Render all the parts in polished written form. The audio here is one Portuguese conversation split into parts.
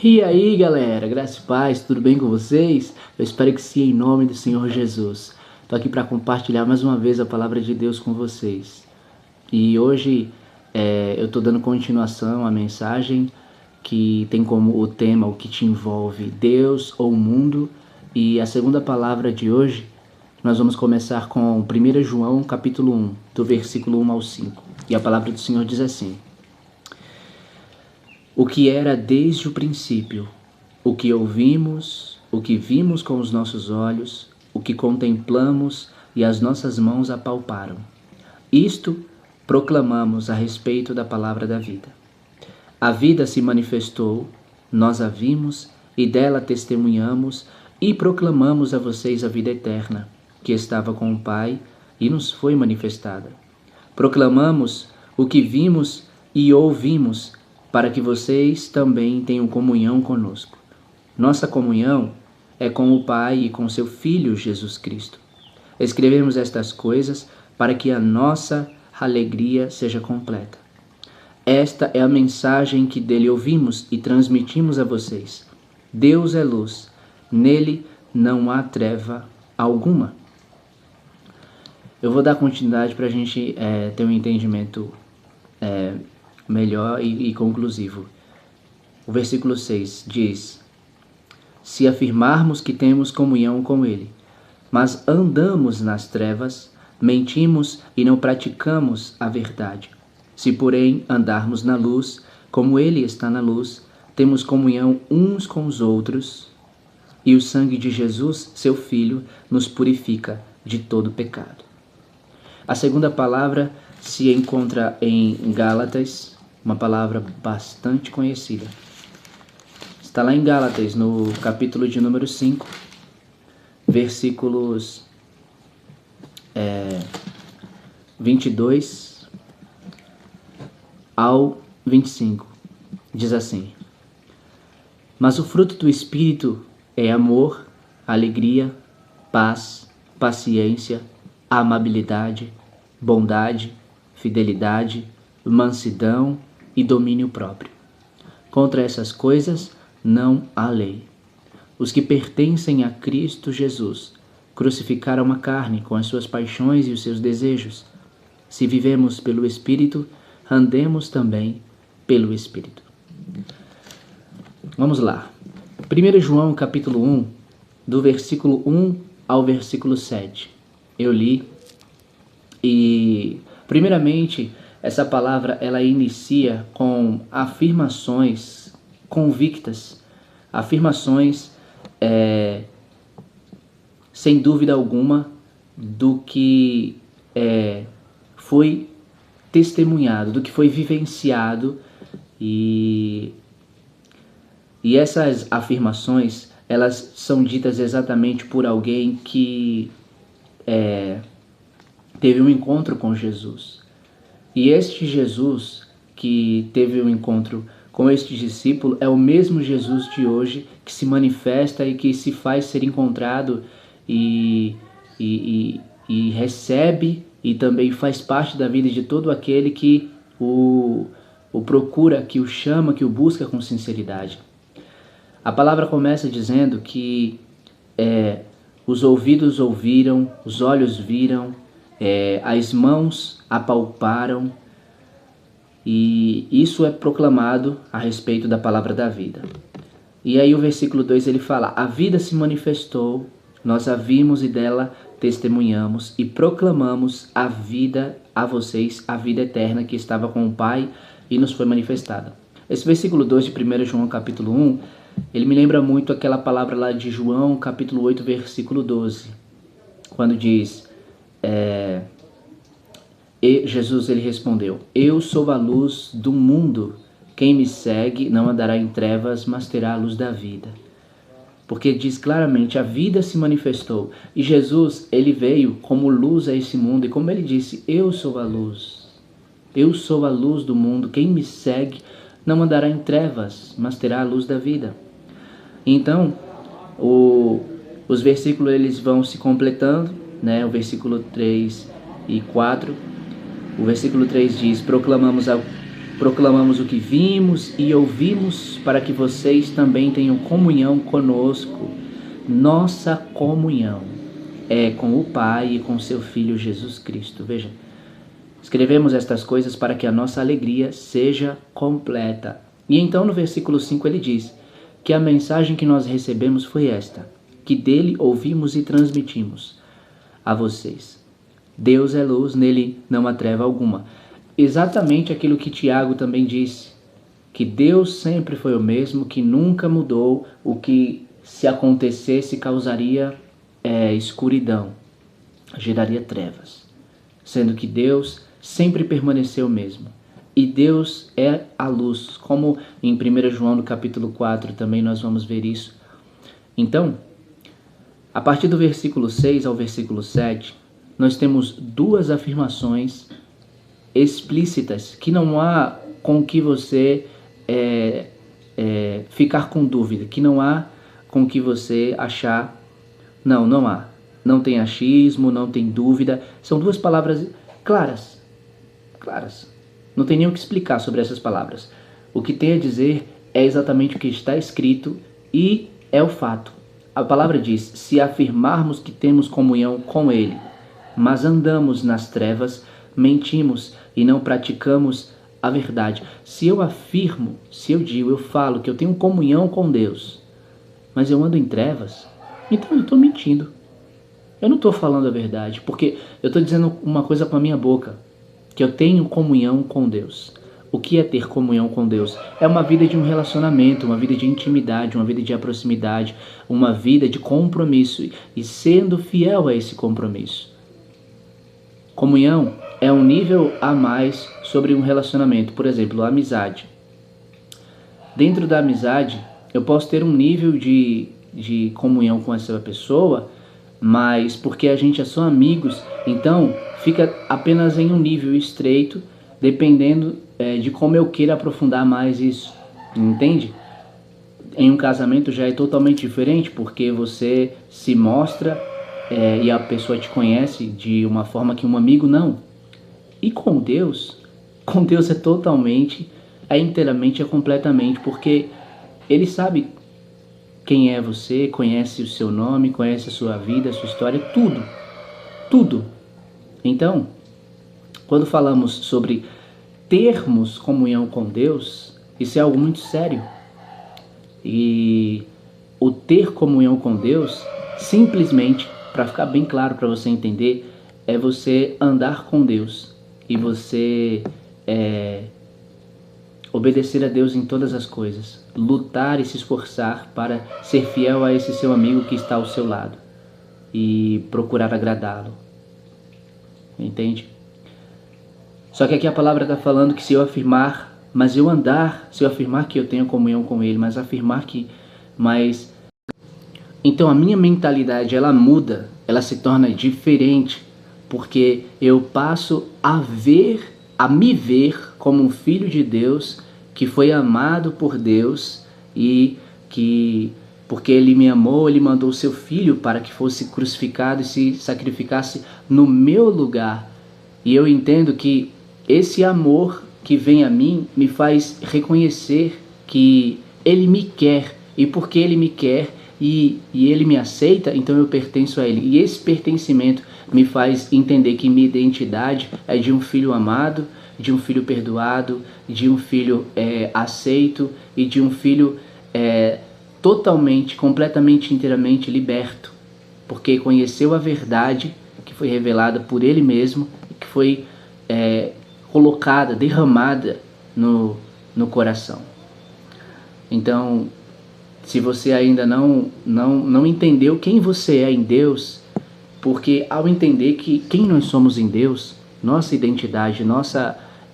E aí galera, graça e paz, tudo bem com vocês? Eu espero que sim, em nome do Senhor Jesus. Estou aqui para compartilhar mais uma vez a palavra de Deus com vocês. E hoje eu estou dando continuação à mensagem que tem como o tema o que te envolve, Deus ou o mundo. E a segunda palavra de hoje, nós vamos começar com 1 João capítulo 1, do versículo 1 ao 5. E a palavra do Senhor diz assim: o que era desde o princípio, o que ouvimos, o que vimos com os nossos olhos, o que contemplamos e as nossas mãos apalparam. Isto proclamamos a respeito da palavra da vida. A vida se manifestou, nós a vimos e dela testemunhamos e proclamamos a vocês a vida eterna, que estava com o Pai e nos foi manifestada. Proclamamos o que vimos e ouvimos, para que vocês também tenham comunhão conosco. Nossa comunhão é com o Pai e com seu Filho Jesus Cristo. Escrevemos estas coisas para que a nossa alegria seja completa. Esta é a mensagem que dele ouvimos e transmitimos a vocês. Deus é luz, nele não há treva alguma. Eu vou dar continuidade para a gente ter um entendimento melhor e conclusivo. O versículo 6 diz: se afirmarmos que temos comunhão com ele, mas andamos nas trevas, mentimos e não praticamos a verdade. Se, porém, andarmos na luz, como ele está na luz, temos comunhão uns com os outros, e o sangue de Jesus, seu Filho, nos purifica de todo pecado. A segunda palavra se encontra em Gálatas, uma palavra bastante conhecida. Está lá em Gálatas, no capítulo de número 5, versículos 22 ao 25. Diz assim: mas o fruto do Espírito é amor, alegria, paz, paciência, amabilidade, bondade, fidelidade, mansidão e domínio próprio. Contra essas coisas não há lei. Os que pertencem a Cristo Jesus crucificaram a carne com as suas paixões e os seus desejos. Se vivemos pelo Espírito, andemos também pelo Espírito. Vamos lá. 1 João capítulo 1, do versículo 1 ao versículo 7. Eu li e, primeiramente, essa palavra ela inicia com afirmações convictas, afirmações sem dúvida alguma do que foi testemunhado, do que foi vivenciado, e essas afirmações elas são ditas exatamente por alguém que teve um encontro com Jesus. E este Jesus que teve um encontro com este discípulo é o mesmo Jesus de hoje que se manifesta e que se faz ser encontrado e recebe e também faz parte da vida de todo aquele que o procura, que o chama, que o busca com sinceridade. A palavra começa dizendo que os ouvidos ouviram, os olhos viram, as mãos apalparam, e isso é proclamado a respeito da palavra da vida. E aí o versículo 2 ele fala: a vida se manifestou, nós a vimos e dela testemunhamos e proclamamos a vida a vocês, a vida eterna que estava com o Pai e nos foi manifestada. Esse versículo 2 de 1 João capítulo 1, ele me lembra muito aquela palavra lá de João capítulo 8, versículo 12, quando diz... E Jesus ele respondeu: eu sou a luz do mundo, quem me segue não andará em trevas, mas terá a luz da vida. Porque diz claramente, a vida se manifestou, e Jesus ele veio como luz a esse mundo, e como ele disse, eu sou a luz do mundo, quem me segue não andará em trevas, mas terá a luz da vida. Então, os versículos eles vão se completando, né? O versículo 3 e 4, o versículo 3 diz: proclamamos Proclamamos o que vimos e ouvimos para que vocês também tenham comunhão conosco. Nossa comunhão é com o Pai e com seu Filho Jesus Cristo. Veja, escrevemos estas coisas para que a nossa alegria seja completa. E então no versículo 5 ele diz que a mensagem que nós recebemos foi esta, que dele ouvimos e transmitimos a vocês. Deus é luz, nele não há treva alguma. Exatamente aquilo que Tiago também disse, que Deus sempre foi o mesmo, que nunca mudou, o que se acontecesse causaria escuridão, geraria trevas, sendo que Deus sempre permaneceu o mesmo. E Deus é a luz, como em 1 João no capítulo 4 também nós vamos ver isso. Então, a partir do versículo 6 ao versículo 7, nós temos duas afirmações explícitas que não há com que você ficar com dúvida, que não há com que você achar, não há. Não tem achismo, não tem dúvida. São duas palavras claras. Não tem nem o que explicar sobre essas palavras. O que tem a dizer é exatamente o que está escrito e é o fato. A palavra diz, se afirmarmos que temos comunhão com Ele, mas andamos nas trevas, mentimos e não praticamos a verdade. Se eu afirmo, eu falo que eu tenho comunhão com Deus, mas eu ando em trevas, então eu estou mentindo. Eu não estou falando a verdade, porque eu estou dizendo uma coisa com a minha boca, que eu tenho comunhão com Deus. O que é ter comunhão com Deus? É uma vida de um relacionamento, uma vida de intimidade, uma vida de proximidade, uma vida de compromisso e sendo fiel a esse compromisso. Comunhão é um nível a mais sobre um relacionamento, por exemplo, a amizade. Dentro da amizade, eu posso ter um nível de comunhão com essa pessoa, mas porque a gente é só amigos, então fica apenas em um nível estreito, dependendo de como eu queira aprofundar mais isso, entende? Em um casamento já é totalmente diferente, porque você se mostra e a pessoa te conhece de uma forma que um amigo não. E com Deus é totalmente, inteiramente, completamente, porque Ele sabe quem é você, conhece o seu nome, conhece a sua vida, a sua história, tudo. Então, quando falamos sobre termos comunhão com Deus, isso é algo muito sério. E o ter comunhão com Deus, simplesmente, para ficar bem claro para você entender, é você andar com Deus e você obedecer a Deus em todas as coisas, lutar e se esforçar para ser fiel a esse seu amigo que está ao seu lado e procurar agradá-lo, entende? Só que aqui a palavra está falando que se eu afirmar que eu tenho comunhão com Ele, então a minha mentalidade ela muda, ela se torna diferente, porque eu passo a me ver como um filho de Deus que foi amado por Deus e que, porque Ele me amou, Ele mandou o seu Filho para que fosse crucificado e se sacrificasse no meu lugar. E eu entendo que esse amor que vem a mim me faz reconhecer que Ele me quer, e porque Ele me quer e Ele me aceita, então eu pertenço a Ele. E esse pertencimento me faz entender que minha identidade é de um filho amado, de um filho perdoado, de um filho aceito e de um filho totalmente, completamente, inteiramente liberto, porque conheceu a verdade que foi revelada por Ele mesmo, que foi colocada, derramada no coração. Então, se você ainda não entendeu quem você é em Deus, porque ao entender que quem nós somos em Deus, nossa identidade,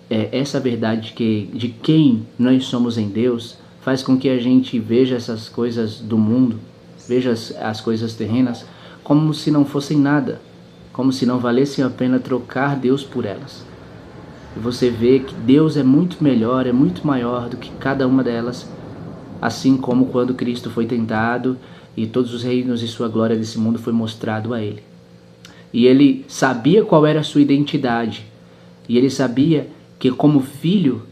essa verdade de quem nós somos em Deus, faz com que a gente veja essas coisas do mundo, veja as coisas terrenas, como se não fossem nada, como se não valesse a pena trocar Deus por elas. E você vê que Deus é muito melhor, é muito maior do que cada uma delas, assim como quando Cristo foi tentado e todos os reinos e sua glória desse mundo foi mostrado a Ele. E Ele sabia qual era a sua identidade, e Ele sabia que como filho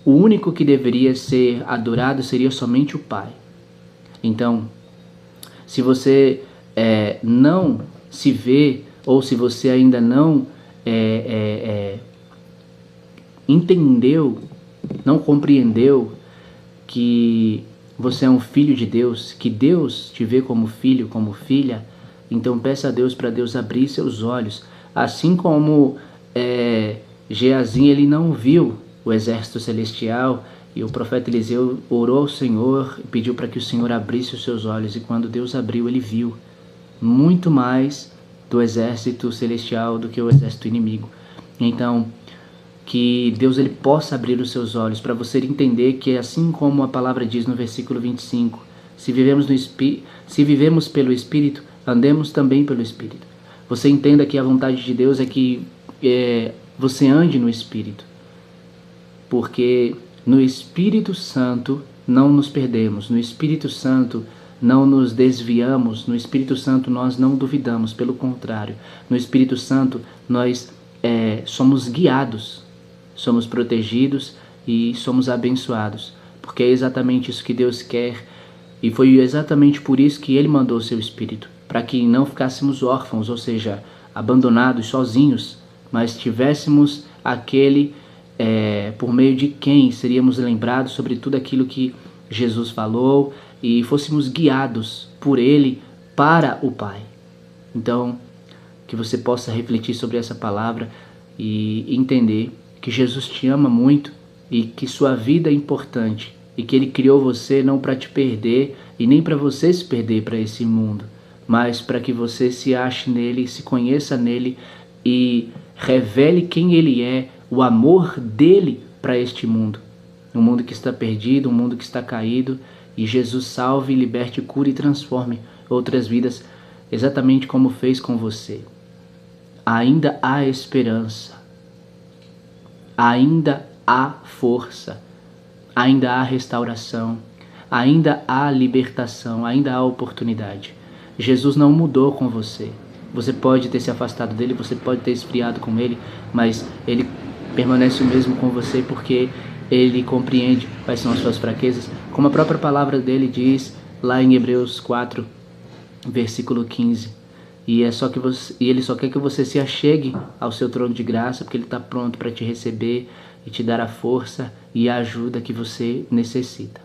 o único que deveria ser adorado seria somente o Pai. Então, se você não se vê, ou se você ainda não entendeu, não compreendeu que você é um filho de Deus, que Deus te vê como filho, como filha, então peça a Deus para Deus abrir seus olhos. Assim como Geazi, ele não viu o exército celestial, e o profeta Eliseu orou ao Senhor e pediu para que o Senhor abrisse os seus olhos, e quando Deus abriu, ele viu muito mais do exército celestial do que o exército inimigo. Então, que Deus ele possa abrir os seus olhos para você entender que, assim como a palavra diz no versículo 25, se vivemos pelo Espírito, andemos também pelo Espírito. Você entenda que a vontade de Deus é que você ande no Espírito, porque no Espírito Santo não nos perdemos, no Espírito Santo não nos desviamos, no Espírito Santo nós não duvidamos, pelo contrário, no Espírito Santo nós somos guiados, somos protegidos e somos abençoados, porque é exatamente isso que Deus quer, e foi exatamente por isso que Ele mandou o seu Espírito, para que não ficássemos órfãos, ou seja, abandonados, sozinhos, mas tivéssemos aquele por meio de quem seríamos lembrados sobre tudo aquilo que Jesus falou e fôssemos guiados por Ele para o Pai. Então, que você possa refletir sobre essa palavra e entender que Jesus te ama muito e que sua vida é importante e que Ele criou você não para te perder e nem para você se perder para esse mundo, mas para que você se ache nele, se conheça nele e revele quem Ele é, o amor dele para este mundo. Um mundo que está perdido, um mundo que está caído, e Jesus salve, liberte, cure e transforme outras vidas, exatamente como fez com você. Ainda há esperança, ainda há força, ainda há restauração, ainda há libertação, ainda há oportunidade. Jesus não mudou com você. Você pode ter se afastado dele, você pode ter esfriado com ele, mas ele permanece o mesmo com você porque ele compreende quais são as suas fraquezas, como a própria palavra dele diz lá em Hebreus 4, versículo 15. E ele só quer que você se achegue ao seu trono de graça, porque ele está pronto para te receber e te dar a força e a ajuda que você necessita.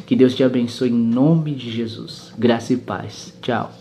Que Deus te abençoe em nome de Jesus. Graça e paz. Tchau.